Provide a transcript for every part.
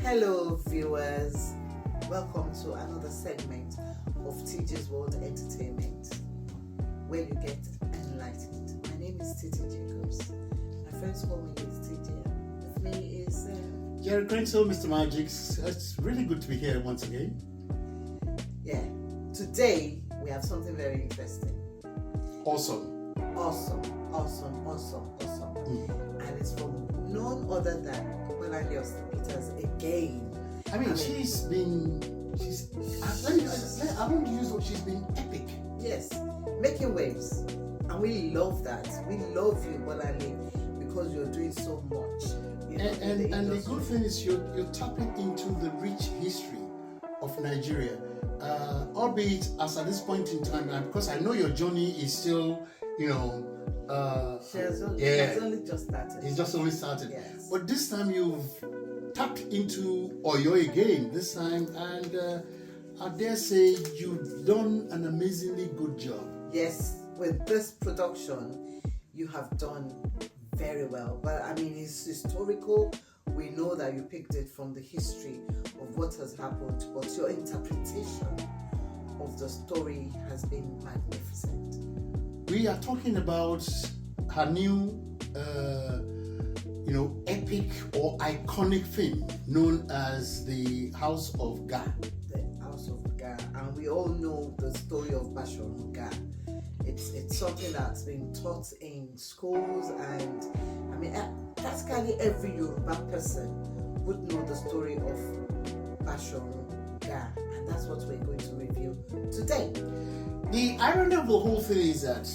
Hello viewers, welcome to another segment of TJ's World Entertainment where you get enlightened. My name is Titi Jacobs. My friends call me TJ. With me is Jerry Crenshaw, Mr. Magics. It's really good to be here once again. Yeah, today we have something very interesting. Awesome. And it's from none other than Bolanle Austen-Peters again. I mean, she's been epic. Yes, making waves. And we love that. We love you, Bolanle, because you're doing so much. And the good thing is you're tapping into the rich history of Nigeria. Albeit as at this point in time, because I know your journey is still, she has only just started. It's just only started. Yes. But this time you've tapped into Oyo again this time, and I dare say you've done an amazingly good job. Yes, with this production, you have done very well. But I mean, it's historical. We know that you picked it from the history of what has happened, but your interpretation of the story has been magnificent. We are talking about her new, epic or iconic film known as The House of Ga'a. The House of Ga'a, and we all know the story of Bashorun Ga'a. It's something that's been taught in schools, and I mean, practically every Yoruba person would know the story of Bashorun Ga'a, and that's what we're going to review today. The irony of the whole thing is that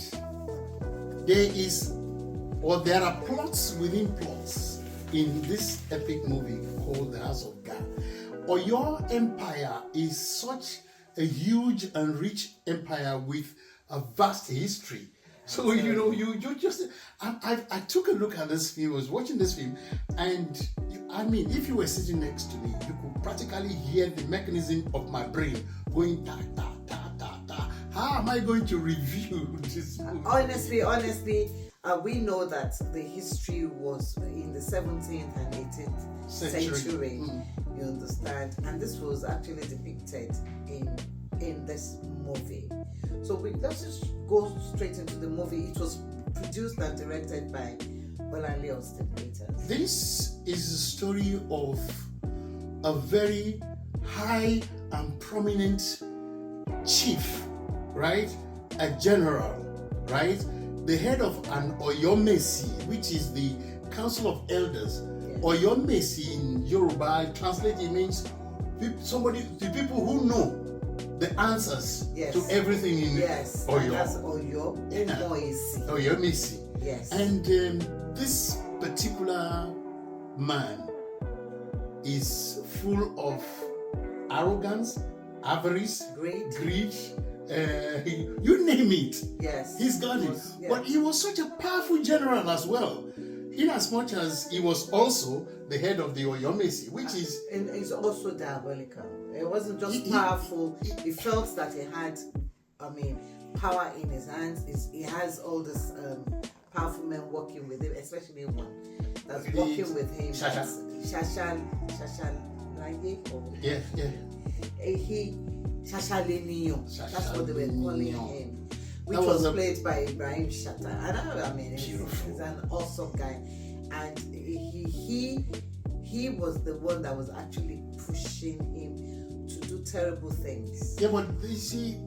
there are plots within plots in this epic movie called The House of Ga'a. Oyo Empire is such a huge and rich empire with a vast history. So you just I took a look at this film. I was watching this film, and I mean, if you were sitting next to me, you could practically hear the mechanism of my brain going ta ta ta ta ta. How am I going to review this movie? Honestly, we know that the history was in the 17th and 18th century. You understand, and this was actually depicted in this movie. So let's just go straight into the movie. It was produced and directed by Bolanle Austen-Peters. This is a story of a very high and prominent chief, right? A general, right? The head of an Oyo Mesi, which is the Council of Elders. Yes. Oyo Mesi in Yoruba, translated, means the people who know the answers to everything in Oyo. And that's Oyo Mesi. Oyo Mesi. Yes. And this particular man is full of arrogance, avarice, greed. You name it. Yes. He's got it. Yeah. But he was such a powerful general as well. In as much as he was also the head of the Oyo Mesi, which is... And he's also diabolical. It wasn't just powerful. He felt that he had, power in his hands. He has all this powerful men working with him, especially one that's working with him. Shashal. Yeah. Shashaleniyo. That's what they were calling him. Which was played by Ibrahim Chatta. And he's an awesome guy. And he was the one that was actually pushing him to do terrible things. Yeah, but you see,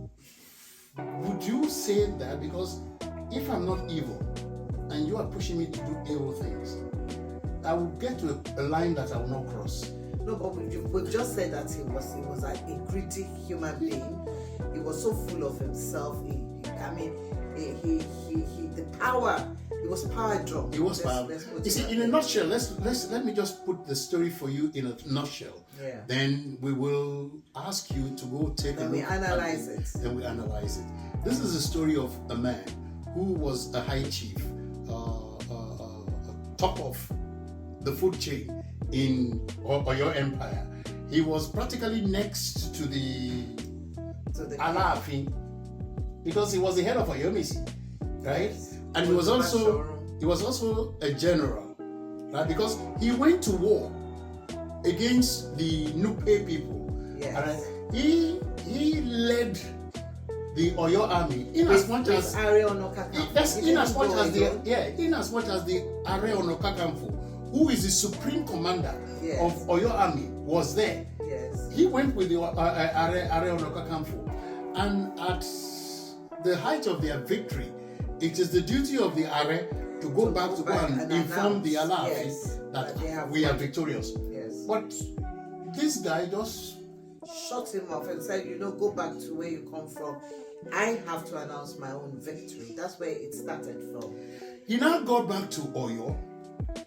would you say that? Because if I'm not evil and you are pushing me to do evil things, I will get to a line that I will not cross. No, but we've just said that he was a greedy human being. He was so full of himself. The power. He was power drunk. He was power. You see, in a nutshell, let me just put the story for you in a nutshell. Yeah. Then we will ask you to go take a look. Then we analyze it. This is a story of a man who was a high chief, top of the food chain in Oyo Empire. He was practically next to the Alaafin, because he was the head of Oyo Mesi, right? And he was also a general, right? Because he went to war against the Nupe people. Yes. And he led the Oyo army in as much as Are Onokakafu. yes, in as much as the Are Onokakafu, who is the supreme commander Yes. of Oyo army, was there. Yes. He went with the Are Onokakafu, and at the height of their victory, it is the duty of the Are to go back and inform the Alaafin yes, that we are victorious. Yes. But this guy just Shut him off and said, go back to where you come from. I have to announce my own victory. That's where it started from. he now got back to Oyo,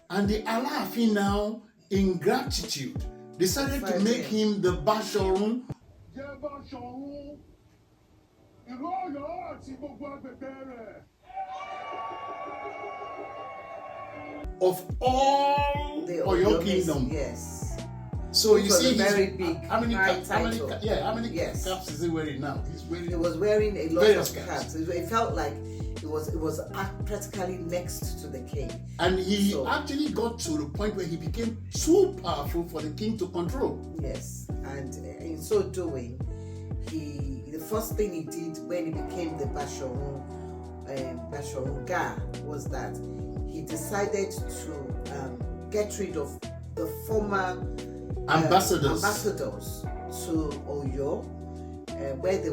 and the Alaafin now, in gratitude, decided to make him the Bashorun of all The Oyo kingdom. Yes. So Which you was see, a very big how many title. caps is he wearing now? He's wearing. He was wearing a lot various of caps. It felt like it was practically next to the king. And he actually got to the point where he became too powerful for the king to control. Yes, and in so doing, the first thing he did when he became the Bashorun Ga'a was that he decided to get rid of the former ambassadors to Oyo, where they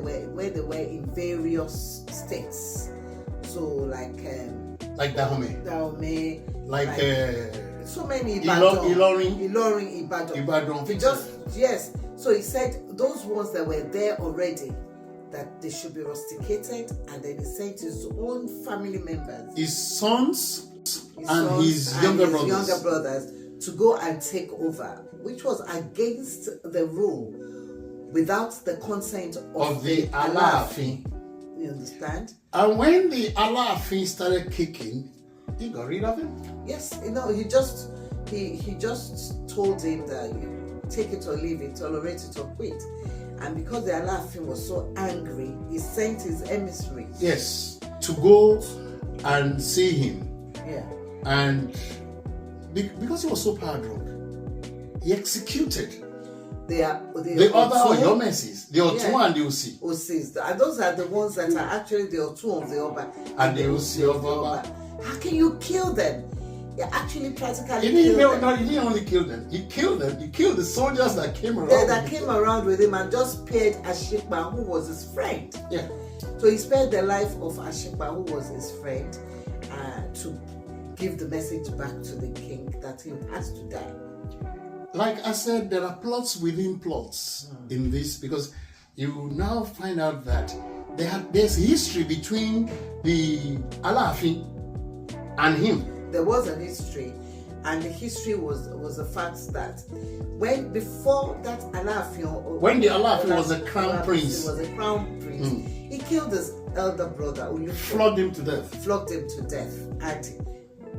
were in various states. So like Dahomey, like so many Ilorin, Ibadan. So he said those ones that were there already, that they should be rusticated, and then he sent his own family members, his sons and his younger brothers to go and take over, which was against the rule, without the consent of the Alaafin. You understand? And when the Alaafin started kicking, he got rid of him. Yes, he just told him that you take it or leave it, tolerate it or quit. And because the Alaafin was so angry, he sent his emissaries. Yes, to go and see him. Yeah. And because he was so power drunk, he executed the other Oyo Mesis, the Otu and the Osi. Osis. And those are the ones that are actually the Otu of the Oba. And the Osi of the Oba. How can you kill them? You actually practically he didn't only kill them. He killed them. He killed the soldiers that came around. That came around with him and just spared Ashikba, who was his friend. Yeah. So he spared the life of Ashikba, who was his friend, to give the message back to the king that he has to die. Like I said, there are plots within plots in this, because you now find out that there's history between the Alaafin and him. There was an history, and the history was the fact that when the Alaafin was a crown prince, he killed his elder brother, flogged him to death, and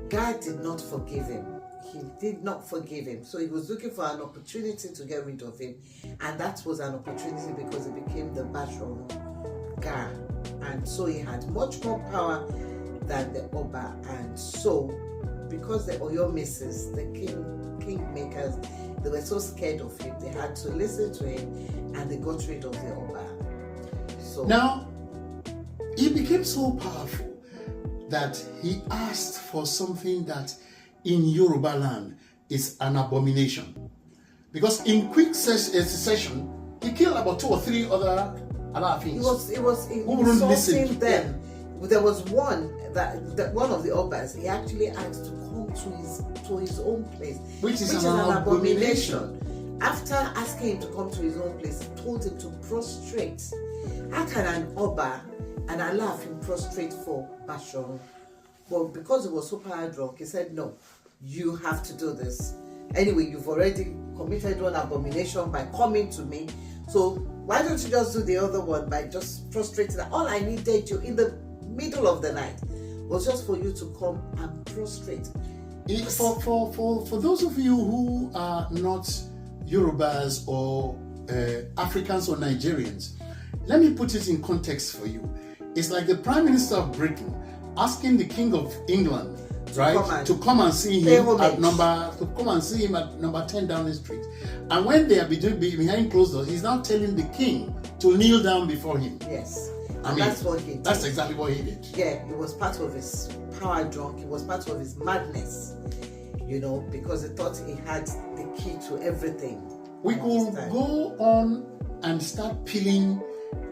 God did not forgive him. He did not forgive him. So he was looking for an opportunity to get rid of him. And that was an opportunity because he became the Bashorun Ga'a. And so he had much more power than the Oba. And so, because the Oyo Mesi, the kingmakers, they were so scared of him, they had to listen to him, and they got rid of the Oba. So now, he became so powerful that he asked for something that in Yoruba land is an abomination. Because in quick succession, he killed about 2 or 3 other Alaafins. He was insulting them. Yeah. There was one that one of the Obas, he actually asked to come to his own place, which is an abomination. After asking him to come to his own place, he told him to prostrate. How can an Oba and Alaafin prostrate for Bashorun? Well, because he was so power drunk, he said, no, you have to do this. Anyway, you've already committed one abomination by coming to me. So why don't you just do the other one by just prostrating? All I needed you in the middle of the night was just for you to come and prostrate. For those of you who are not Yorubas or Africans or Nigerians, let me put it in context for you. It's like the Prime Minister of Britain asking the King of England right? To come and see him at number 10 Downing Street. And when they are behind closed doors, he's now telling the king to kneel down before him. Yes. I mean, that's what he did. That's exactly what he did. Yeah, it was part of his power drunk. It was part of his madness, because he thought he had the key to everything. We could go on and start peeling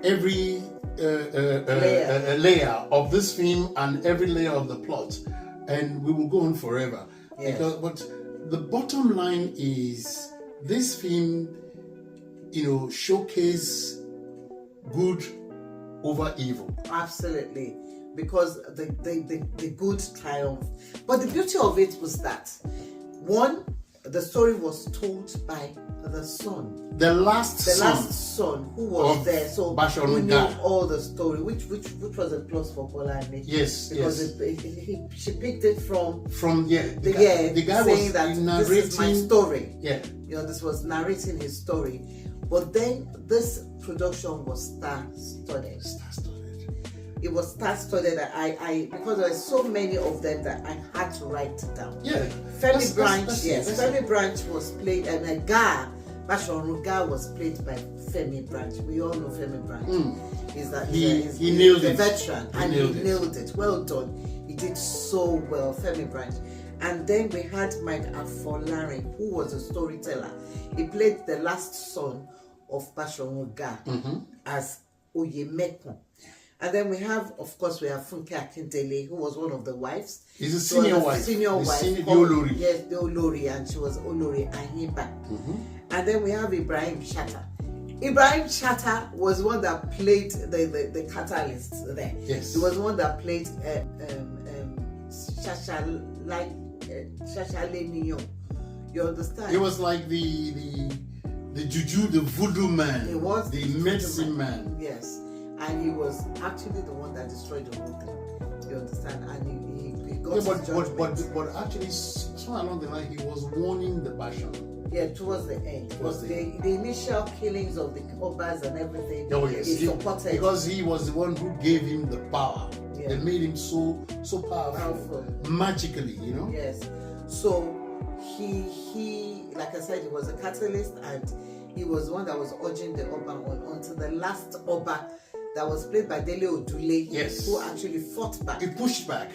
every layer of this film and every layer of the plot, and we will go on forever. Yes. But the bottom line is this film, showcase good over evil. Absolutely, because the good triumph. But the beauty of it was that the story was told by the son. The last son who was there, so Bashorun he knew Ga'a. all the story, which was a plus for Bolanle. Yes, because she picked it from the guy saying was that narrating, this is my story. Yeah, this was narrating his story, but then this production was star-studded. It was star-studded. Because there were so many of them that I had to write it down. Yeah, Femi Branch, Femi Branch was played, and Bashorun Ga'a was played by Femi Branch. We all know Femi Branch. He nailed it. He's a veteran, and he nailed it. Well done. He did so well, Femi Branch. And then we had Mike Afolarin, who was a storyteller. He played the last son of Bashorun Ga'a as Oyo Mesi. And then we have Funke Akindele, who was one of the wives. He's a senior wife. The Olori. Yes, the Olori, and she was Olori Ahimba. And then we have Ibrahim Chatta. Ibrahim Chatta was one that played the catalyst there. Yes. He was one that played Shashale Niyon. You understand? He was like the juju, the voodoo man. He was the medicine man. Yes. And he was actually the one that destroyed the whole thing. You understand? And he got his judgment. But actually, somewhere along the line, he was warning the Bashorun. Yeah, towards the end. Because the initial killings of the Obas and everything, he supported. Because he was the one who gave him the power. Yeah. They made him so powerful. Magically, Yes. So he like I said, he was a catalyst, and he was the one that was urging the Oba on until the last Oba that was played by Dele Odule, who actually fought back. He pushed back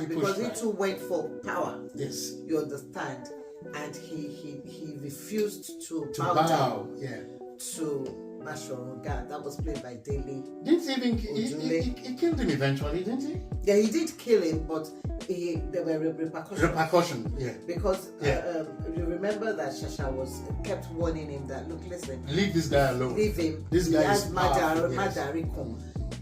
because he too went for power. Yes. You understand? And he refused to bow down to Bashorun Ga'a. That was played by Dele. Didn't he killed him eventually, didn't he? Yeah, he did kill him, but there were repercussions. Yeah. Because you remember that Shasha kept warning him that, look, listen, leave this guy alone. Leave him. This guy is powerful.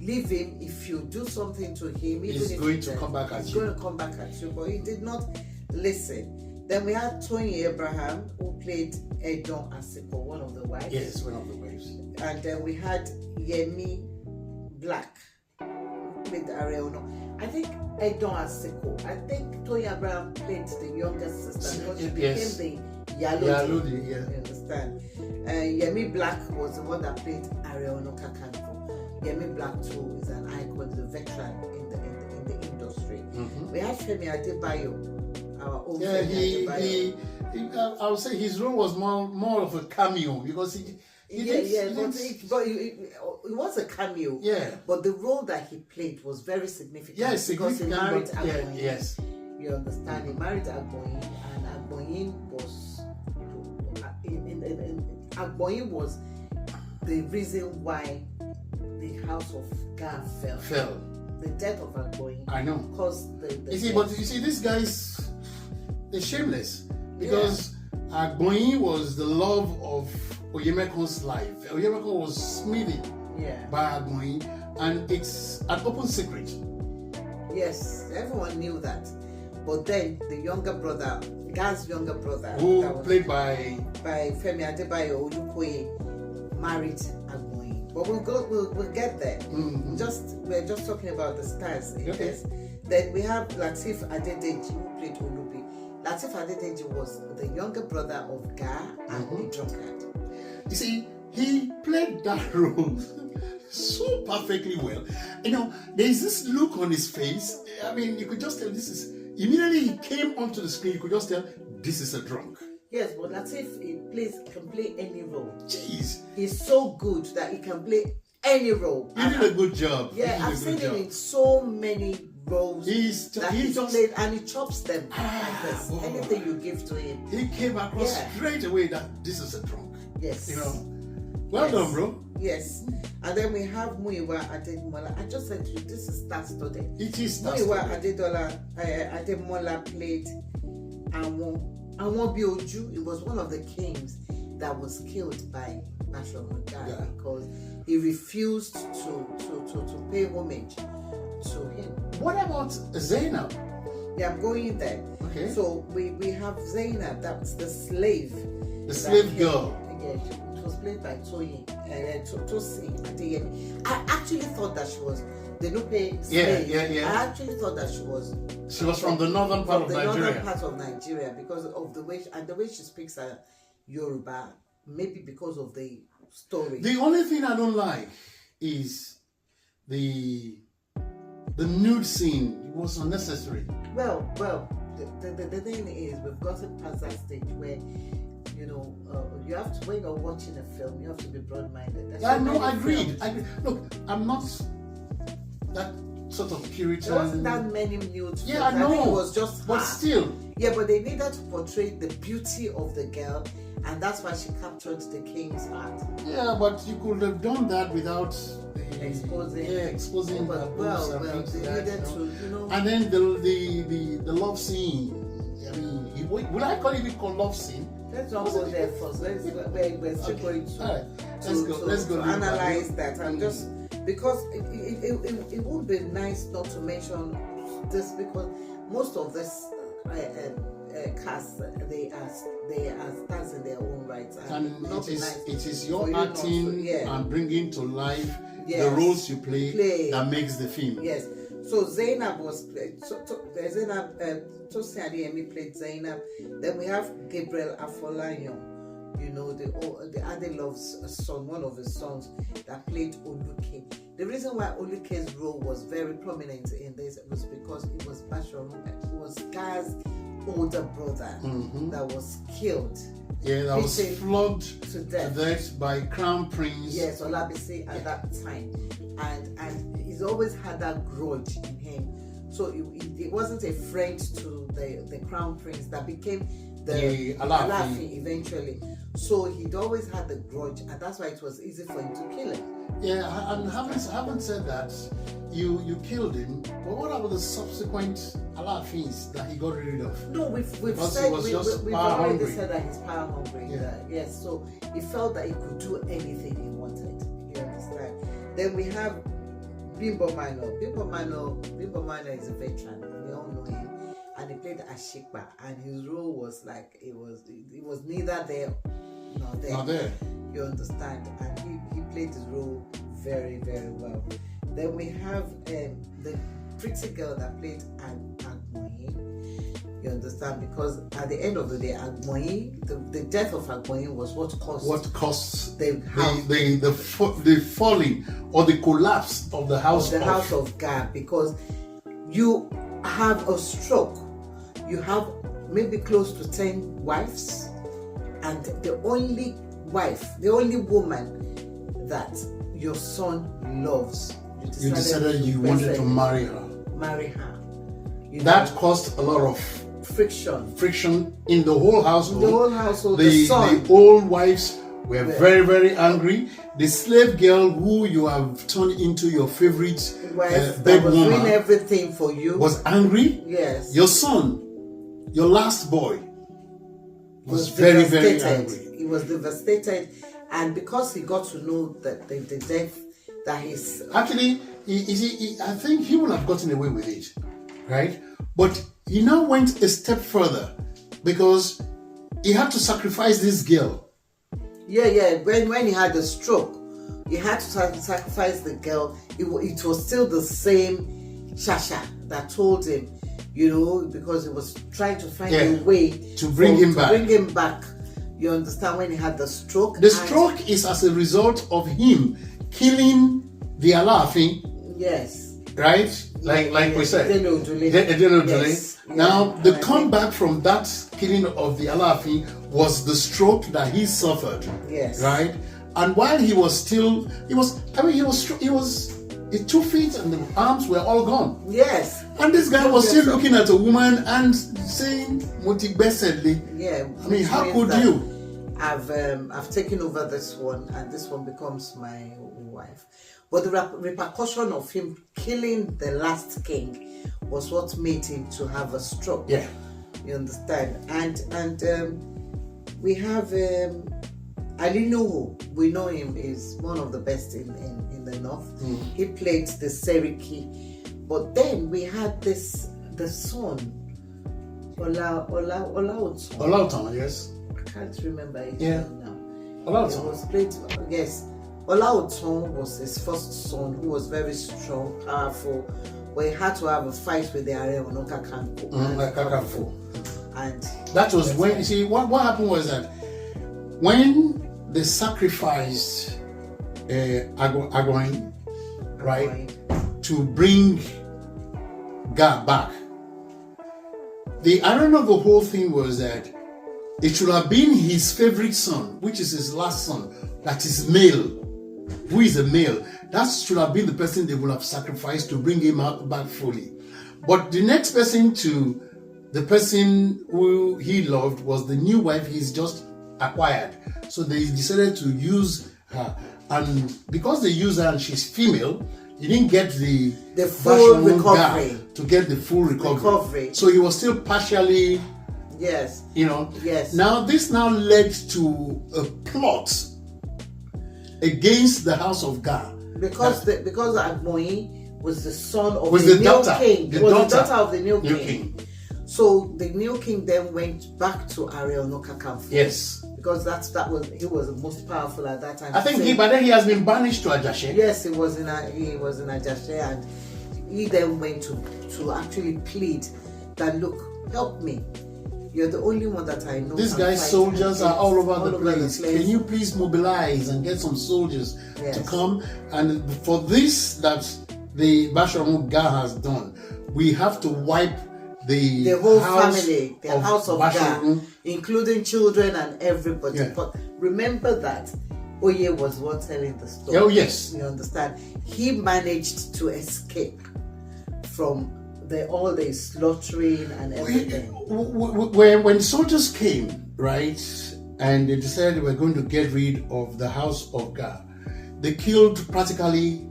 Leave him. If you do something to him, he's going to come back at you. He's going to come back at you. But he did not listen. Then we had Tony Abraham, who played Edon Asiko, one of the wives. Yes, one of the wives. And then we had Yemi Black, who played Areono. I think Edon Asiko. I think Tony Abraham played the younger sister because she became the Yalodi. Yeah. You understand? Yemi Black was the one that played Areono Kakanfo. Yemi Black too is an icon, is a veteran in the industry. We had Femi Adebayo. I would say his role was more of a cameo because but it was a cameo. Yeah. But the role that he played was very significant. Yes, because he married Agboyin. Yes. You understand? He married Agboyin, and Agboyin was the reason why the house of Ga'a fell. The death of Agboyin. I know. Caused you see, these guys, they're shameless because Agboyin was the love of Oyo Mesi's life. Oyo Mesi was smitten by Agboyin, and it's an open secret. Yes, everyone knew that. But then the younger brother, Ga's younger brother, who played by Femi Adebayo Olukoye, married Agboyin. But we'll get there. We're just talking about the stars in this. Then we have Lateef Adedimeji, who played Olubi. Lateef Adedimeji was the younger brother of Ga'a and the drunkard. You see, he played that role so perfectly well. There's this look on his face. I mean, you could just tell this is immediately he came onto the screen, you could just tell this is a drunk. Yes, but Lateef can play any role. Jeez. He's so good that he can play any role. He did a good job. Yeah, I've seen him in so many roles He's played, and he chops them like this. Boy. Anything you give to him. He came across straight away that this is a drunk. Yes. You know. Well done, bro. Yes. And then we have Muyiwa Ademola. I just said to you, this is star studded. It is star Muyiwa Ademola played Awon Bioju. It was one of the kings that was killed by Bashorun Ga'a because he refused to pay homage to him. What about Zainab? Yeah, I'm going there. Okay. So we have Zainab, that's the slave. The slave girl. Yeah, it was played by Tosin Adeyemi. I actually thought that she was the Nupe slave. Yeah. I actually thought that she was from the northern part of Nigeria. Northern part of Nigeria because of the way she speaks Yoruba, maybe because of the story. The only thing I don't like is the nude scene. It was unnecessary. Well, the thing is, we've gotten past that stage where, you know, you have to, when you're watching a film, you have to be broad-minded. I agreed. Look, I'm not that sort of Puritan. There wasn't that many nude films. Yeah, I know. I think it was just but her. Still. Yeah, but they needed to portray the beauty of the girl, and that's why she captured the king's heart. Yeah, but you could have done that without exposing her boobs and things they like that, needed to, you know. And then the love scene. I mean, would I call it called love scene? Let's not go there first. We're still going to let's go analyze that. I'm just because it would be nice not to mention this because most of this cast they are stars in their own rights, and it is your acting and bringing to life the roles you play that makes the film. Yes. So Zainab was played. Tosin Adeyemi played Zainab. Then we have Gabriel Afolarin, you know, the Adelove's son, one of his sons that played Oluke. The reason why Oluke's role was very prominent in this was because it was Ga's older brother that was killed. Yeah, that was flogged to death by Crown Prince. Yes, Olabisi at that time, and he's always had that grudge in him. So it wasn't a friend to the Crown Prince that became the Alaafin eventually. So he'd always had the grudge, and that's why it was easy for him to kill him. Yeah, and having said that, you killed him. But what about the subsequent Alaafins that he got rid of? No, we've already said that he's power hungry. Yes, so he felt that he could do anything he wanted. You understand? Then we have Bimbo Mano. Bimbo Mano is a veteran. We all know him, and he played Ashikpa, and his role was like it was neither there nor there. Not there. You understand? And he played his role very, very well. Then we have the pretty girl that played Agboyin. You understand? Because at the end of the day, Agboyin, the death of Agboyin was what caused the falling or the collapse of the house of Ga'a, because you have a stroke, you have maybe close to 10 wives, and the only woman that your son loves, you decided you wanted to marry her. That caused a lot of friction in the whole household. The old wives were very, very angry. The slave girl who you have turned into your favorite bed woman, doing everything for you, was angry. Yes. Your son, your last boy, was very, very angry. He was devastated, and because he got to know that the death that he's actually, I think he would have gotten away with it, right? But he now went a step further because he had to sacrifice this girl. Yeah. When he had the stroke, he had to sacrifice the girl. It was still the same Shasha that told him, you know, because he was trying to find a way to bring him back. You understand? When he had the stroke. The stroke is as a result of him killing the Alaafin. Yes. Right? like we said. Yes. Now, the comeback from that killing of the Alaafin was the stroke that he suffered. Yes. Right? And while he was still, he was 2 feet and the arms were all gone. Yes. And this guy was still looking at a woman and saying, "Motibessedly." Yeah. I mean, how could you? I've taken over this one, and this one becomes my wife. But the repercussion of him killing the last king was what made him to have a stroke. Yeah. You understand? And we have Alinuhu. We know him is one of the best in the north. He played the Seriki. But then we had the son, Olautan, yes. I can't remember his Yeah. name now. Olautan. It was played, yes. Olautan was his first son, who was very strong, powerful, but he had to have a fight with the Are Ono Kakanfo. And that was when, you see, what happened was that when they sacrificed Agoin, right, to bring Ga'a back, the irony of the whole thing was that it should have been his favorite son, which is his last son, that is male, who is a male. That should have been the person they would have sacrificed to bring him back fully. But the next person the person who he loved was the new wife he's just acquired. So they decided to use her. And because they used her and she's female, he didn't get the full recovery. To get the full recovery. So he was still partially, yes, Yes. Now this now led to a plot against the house of Ga'a. Because Agboyin was the son of the daughter, king. The was daughter, the daughter of the new king. So the new king then went back to Are Ono Kakanfo. Yes. Because he was the most powerful at that time. I think but then he has been banished to Ajashe. Yes, he was in Ajashe, and he then went to actually plead that, look, help me. You're the only one that I know. These guys' soldiers are all over the place. Can you please mobilize and get some soldiers to come? And for this that the Bashorun Ga'a has done, we have to wipe the whole house family, the house of Ga'a, including children and everybody. Yeah. But remember that Oye was one telling the story. Oh yes. You understand? He managed to escape from all the slaughtering and everything. When soldiers came, right, and they decided they were going to get rid of the house of Ga'a, they killed practically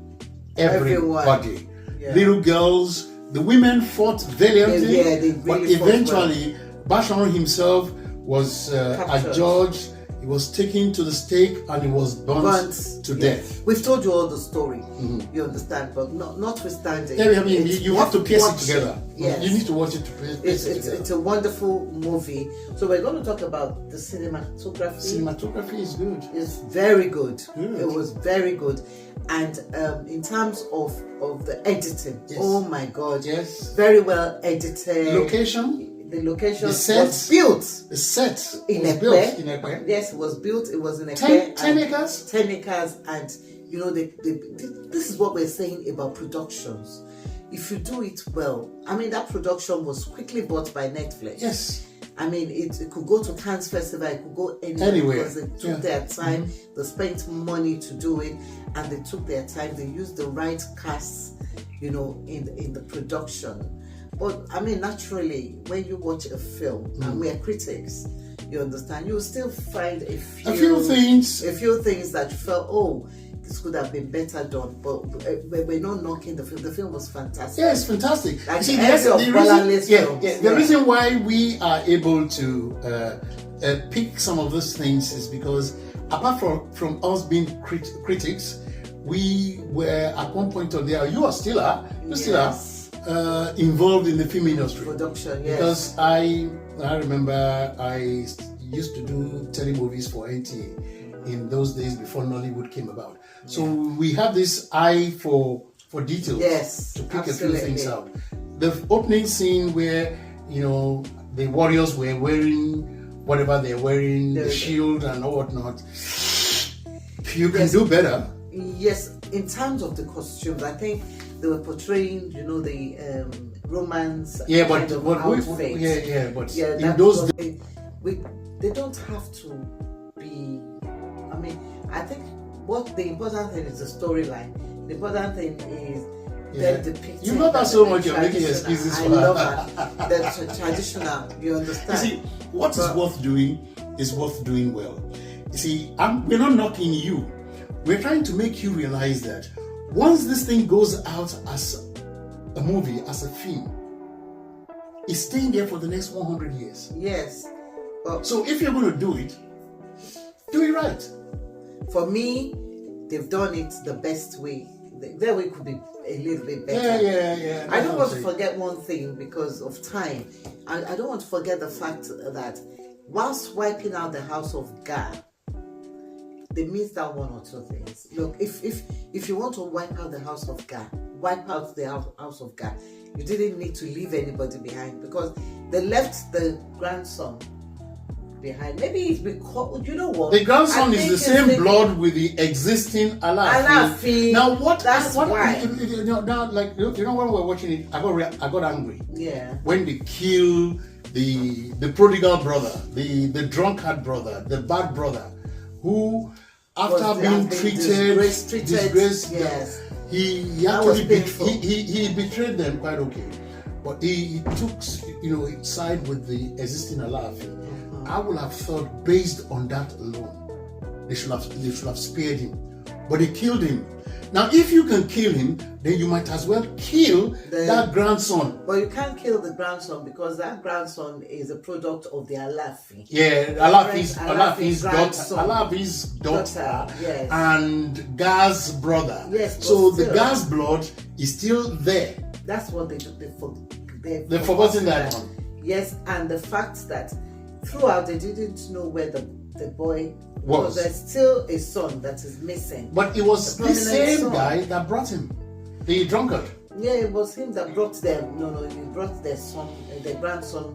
everybody. Yeah. Little girls, the women fought valiantly, they really but eventually Bashorun himself was adjudged. He was taken to the stake and he was burnt to death. We've told you all the story, you understand, but notwithstanding. Yeah, I mean, you have to piece it together. Yes. You need to watch it to piece it together. It's a wonderful movie. So we're going to talk about the cinematography. Cinematography is good. It's very good. It was very good. And in terms of the editing, oh my God, very well edited. The location was built. The set in was built in Ekpe. Yes, it was built. It was in Ekpe. 10 acres? 10 acres. And, this is what we're saying about productions. If you do it well, I mean, that production was quickly bought by Netflix. Yes. I mean, it could go to Cannes Festival, it could go anywhere. Because they took their time, they spent money to do it, and they took their time. They used the right casts, in the production. But I mean, naturally, when you watch a film, and we are critics, you understand, you will still find a few things that you felt, oh, this could have been better done. But we're not knocking the film. The film was fantastic. Yeah, it's fantastic. Like the reason why we are able to pick some of those things is because apart from us being critics, we were at one point or the other. You still are involved in the film industry. Production, yes. Because I remember I used to do telemovies for NTA in those days before Nollywood came about. So we have this eye for details to pick a few things out. The opening scene where, the warriors were wearing whatever they're wearing, the shield and whatnot. You can do better. Yes, in terms of the costumes, I think they were portraying, you know, the romance Yeah, but kind of but outfit. but Yeah, in those days, they don't have to be. I mean, I think what the important thing is the storyline. The important thing is them depicting. You love that so much. You're making excuses for I love that. The traditional. You understand? You see, what is worth doing is worth doing well. You see, we're not knocking you. We're trying to make you realize that once this thing goes out as a movie, as a film, it's staying there for the next 100 years. Yes. Well, so if you're going to do it right. For me, they've done it the best way. Their way could be a little bit better. Yeah. I don't want to forget one thing because of time. I don't want to forget the fact that whilst wiping out the house of Ga'a, they missed out one or two things. Look, if you want to wipe out the house of Ga'a, wipe out the house of Ga'a, you didn't need to leave anybody behind because they left the grandson behind. Maybe it's because, you know what? The grandson is the same blood with the existing Alaafin. Now why? You know, when we're watching it, I got angry. Yeah. When they kill the prodigal brother, the drunkard brother, the bad brother, who after being disgraced, yes. He actually he betrayed them quite okay, but he took side with the existing Alaafin. I would have thought, based on that alone, they should have spared him, but they killed him. Now, if you can kill him, then you might as well kill that grandson. But you can't kill the grandson because that grandson is a product of the Alaafin. Yeah, Alaafin's daughter, yes. And Ga's brother. Yes, so the Ga's blood is still there. That's what they do. They've forgotten that one. Yes, and the fact that throughout they didn't know where the boy was. There's still a son that is missing. But it was the same guy that brought him, the drunkard. Yeah, it was him that brought them. No, he brought their son, their grandson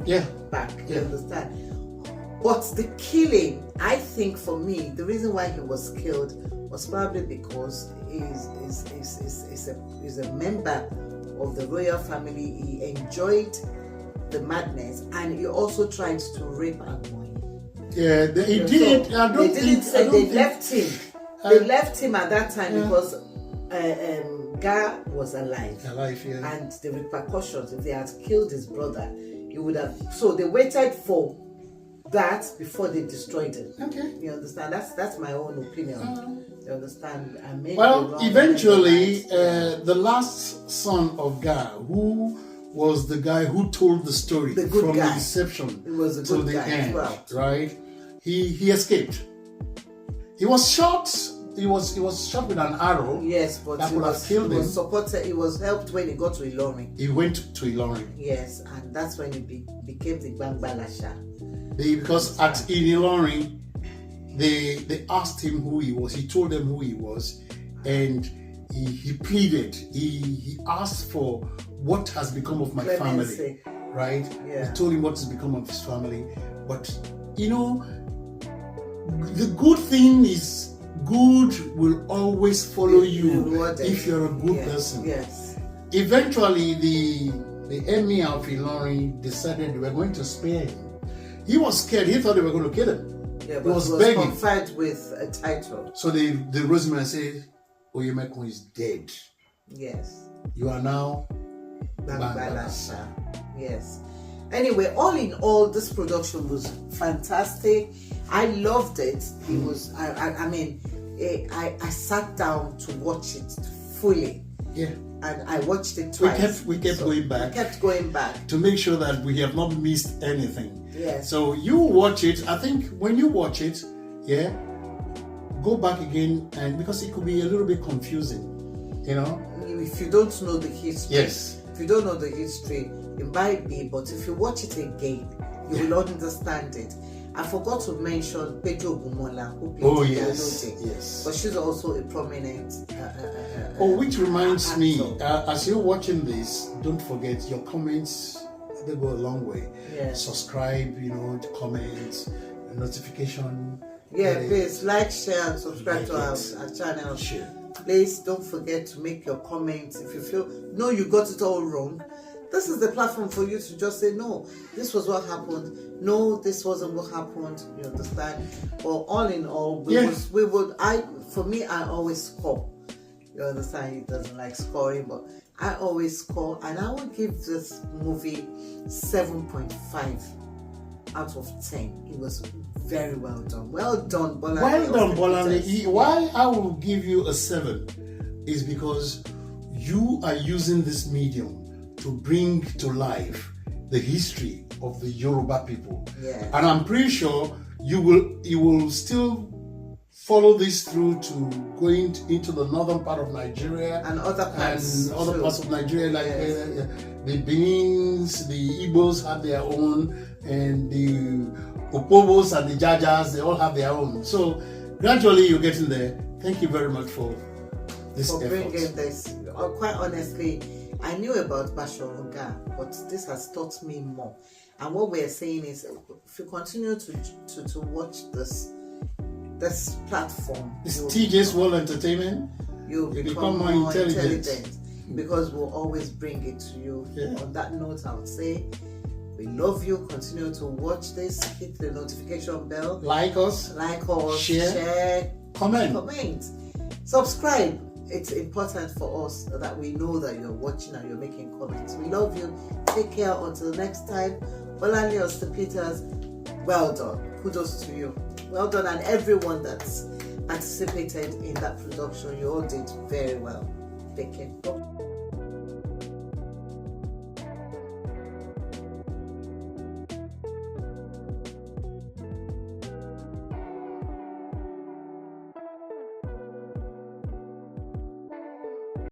back. You understand? But the killing, I think, for me, the reason why he was killed was probably because he's a member of the royal family. He enjoyed the madness, and he also tried to rape Agboyi. Yeah, he did. They didn't say they left him. They left him at that time because Ga'a was alive. Yeah. And the repercussions, if they had killed his brother, he would have. So they waited for that before they destroyed him. Okay. You understand? That's my own opinion. You understand? Well, eventually, the last son of Ga'a, who was the guy who told the story from the inception to the end, right? He escaped. He was shot. He was shot with an arrow. Yes, but that would have killed him. He was helped when he got to Ilorin. He went to Ilorin. Yes, and that's when he became the Gbangbalasha. Because in Ilorin, they asked him who he was. He told them who he was, and he pleaded. He asked for what has become of my family, right? Yeah. He told him what has become of his family. But the good thing is, good will always follow you if you're a good person. Yes. Eventually, the emir of Ilorin decided they were going to spare him. He was scared. He thought they were going to kill him. Yeah, but he was begging. Conferred with a title. So they rose him and said, Oyo Mesi is dead. Yes. You are now Gbangbalasha. Yes. Anyway, all in all, this production was fantastic. I loved it. It was. I sat down to watch it fully. Yeah. And I watched it twice. We kept going back. We kept going back to make sure that we have not missed anything. Yes. So you watch it. I think when you watch it, go back again, and because it could be a little bit confusing, If you don't know the history. Yes. If you don't know the history, it might be, but if you watch it again, you will understand it. I forgot to mention Pedro Gumola, who played yes. But she's also a prominent. Which reminds me, as you're watching this, don't forget your comments. They go a long way. Yeah. Subscribe, comment, notification. Yeah, please like, share, and subscribe to our channel. Share. Please don't forget to make your comments. If you feel no, you got it all wrong, this is the platform for you to just say no, this was what happened. No, this wasn't what happened. You understand? Well, all in all, I always score. You understand? He doesn't like scoring, but I always score, and I would give this movie 7.5 out of 10. It was very well done. Well done, Bolanle. Well done, Bolanle. Why I will give you a 7 is because you are using this medium to bring to life the history of the Yoruba people. Yeah. And I'm pretty sure you will still follow this through to going into the northern part of Nigeria and other parts of Nigeria, like the Benins, the Igbos have their own, and the Opobos and the Jajas, they all have their own. So gradually you're getting there. Thank you very much for this effort. Bringing this. Quite honestly, I knew about Bashorun Ga'a, but this has taught me more. And what we're saying is, if you continue to watch this platform, this TJ's World Entertainment, you'll become more intelligent, because we'll always bring it to you. Yeah. On that note, I would say we love you. Continue to watch this. Hit the notification bell. Like us, share, comment, subscribe. It's important for us that we know that you're watching and you're making comments. We love you. Take care until next time. Bolanle Austen-Peters, well done. Kudos to you. Well done, and everyone that's participated in that production. You all did very well. Take care. Bye.